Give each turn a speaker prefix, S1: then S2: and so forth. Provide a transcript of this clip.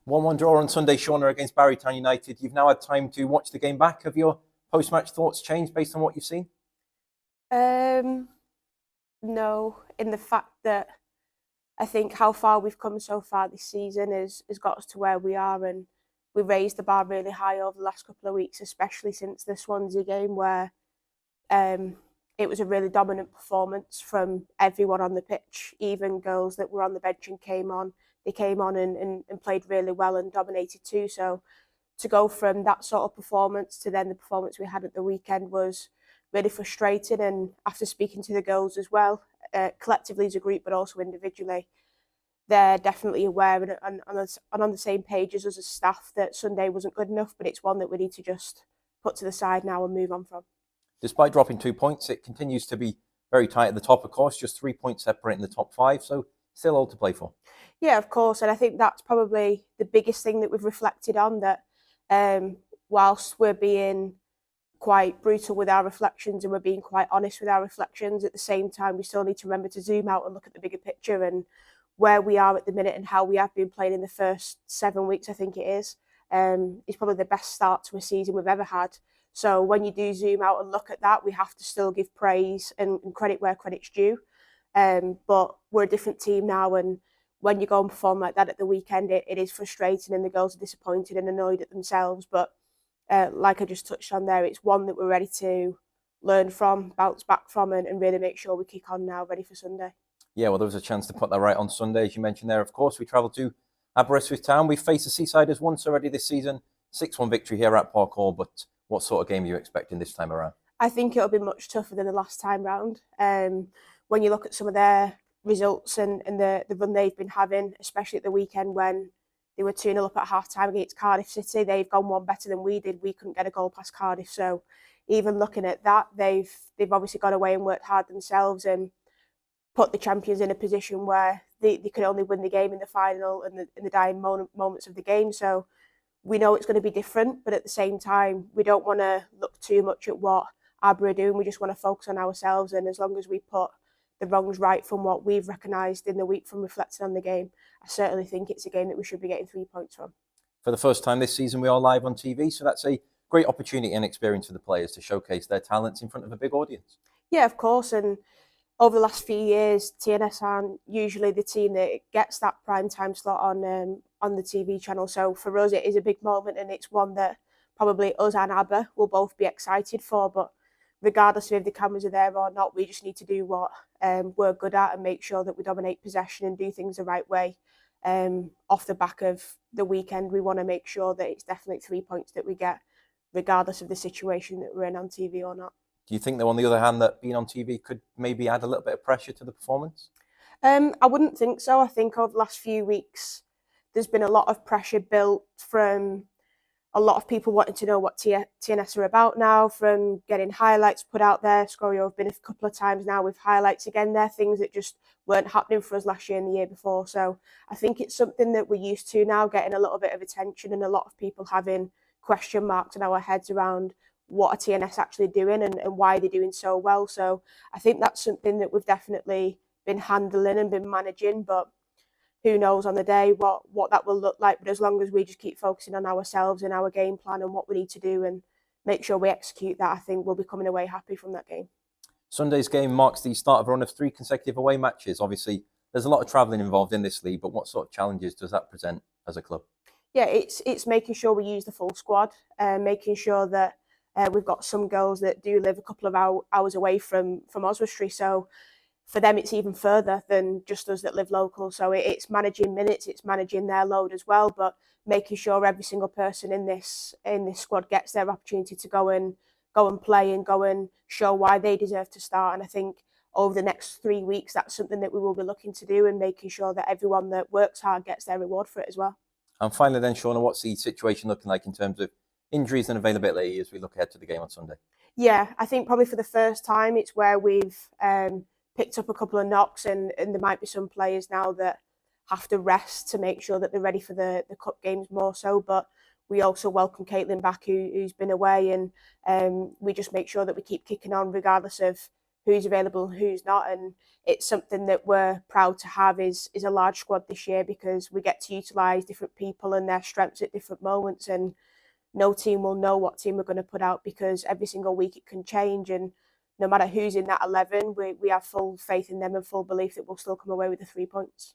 S1: 1-1 draw on Sunday, Shauna, against Barrytown United. You've now had time to watch the game back. Have your post-match thoughts changed based on what you've seen?
S2: No, in the fact that I think how far we've come so far this season has got us to where we are, and we raised the bar really high over the last couple of weeks, especially since the Swansea game where it was a really dominant performance from everyone on the pitch, even girls that were on the bench and came on. They came on and played really well and dominated too. So to go from that sort of performance to then the performance we had at the weekend was really frustrating. And after speaking to the girls as well, collectively as a group, but also individually, they're definitely aware and on the same page as us as staff that Sunday wasn't good enough, but it's one that we need to just put to the side now and move on from.
S1: Despite dropping 2 points, it continues to be very tight at the top, of course, just 3 points separating the top five, so still all to play for.
S2: Yeah, of course, and I think that's probably the biggest thing that we've reflected on, that whilst we're being quite brutal with our reflections and we're being quite honest with our reflections, at the same time we still need to remember to zoom out and look at the bigger picture and where we are at the minute and how we have been playing in the first 7 weeks, I think it is probably the best start to a season we've ever had. So when you do zoom out and look at that, we have to still give praise and credit where credit's due. But we're a different team now, and when you go and perform like that at the weekend, it is frustrating and the girls are disappointed and annoyed at themselves. But like I just touched on there, it's one that we're ready to learn from, bounce back from, and really make sure we kick on now, ready for Sunday.
S1: Yeah, well, there was a chance to put that right on Sunday, as you mentioned there. Of course, we travelled to Aberystwyth town. We've faced the Seasiders once already this season. 6-1 victory here at Park Hall, but what sort of game are you expecting this time around?
S2: I think it'll be much tougher than the last time round. When you look at some of their results and the run they've been having, especially at the weekend when they were 2-0 up at half-time against Cardiff City, they've gone one better than we did. We couldn't get a goal past Cardiff. So even looking at that, they've obviously gone away and worked hard themselves and put the champions in a position where they could only win the game in the final and in the dying moments of the game. So we know it's going to be different, but at the same time, we don't want to look too much at what Aber are doing. We just want to focus on ourselves. And as long as we put the wrongs right from what we've recognised in the week from reflecting on the game, I certainly think it's a game that we should be getting 3 points from.
S1: For the first time this season, we are live on TV, so that's a great opportunity and experience for the players to showcase their talents in front of a big audience.
S2: Yeah, of course. And over the last few years, TNS aren't usually the team that gets that prime time slot on the TV channel. So for us, it is a big moment, and it's one that probably us and Aber will both be excited for. But regardless of if the cameras are there or not, we just need to do what we're good at and make sure that we dominate possession and do things the right way. Off the back of the weekend, we want to make sure that it's definitely 3 points that we get, regardless of the situation that we're in on TV or not.
S1: Do you think, though, on the other hand, that being on TV could maybe add a little bit of pressure to the performance?
S2: I wouldn't think so. I think over the last few weeks, there's been a lot of pressure built from a lot of people wanting to know what TNS are about now, from getting highlights put out there. Scorio have been a couple of times now with highlights again there, things that just weren't happening for us last year and the year before. So I think it's something that we're used to now, getting a little bit of attention and a lot of people having question marks in our heads around what are TNS actually doing and why they're doing so well. So I think that's something that we've definitely been handling and been managing, but who knows on the day what that will look like. But as long as we just keep focusing on ourselves and our game plan and what we need to do and make sure we execute that, I think we'll be coming away happy from that game.
S1: Sunday's game marks the start of a run of 3 consecutive away matches. Obviously, there's a lot of travelling involved in this league, but what sort of challenges does that present as a club?
S2: Yeah, it's making sure we use the full squad, making sure that we've got some girls that do live a couple of hours away from Oswestry. So for them, it's even further than just us that live local. So it's managing minutes, it's managing their load as well, but making sure every single person in this squad gets their opportunity to go and play and go and show why they deserve to start. And I think over the next 3 weeks, that's something that we will be looking to do, and making sure that everyone that works hard gets their reward for it as well.
S1: And finally then, Shauna, what's the situation looking like in terms of injuries and availability as we look ahead to the game on Sunday?
S2: Yeah, I think probably for the first time, it's where we've picked up a couple of knocks, and there might be some players now that have to rest to make sure that they're ready for the cup games more so. But we also welcome Caitlin back, who's been away, and we just make sure that we keep kicking on regardless of who's available and who's not. And it's something that we're proud to have is a large squad this year, because we get to utilise different people and their strengths at different moments, and no team will know what team we're going to put out, because every single week it can change, and no matter who's in that 11, we have full faith in them and full belief that we'll still come away with the 3 points.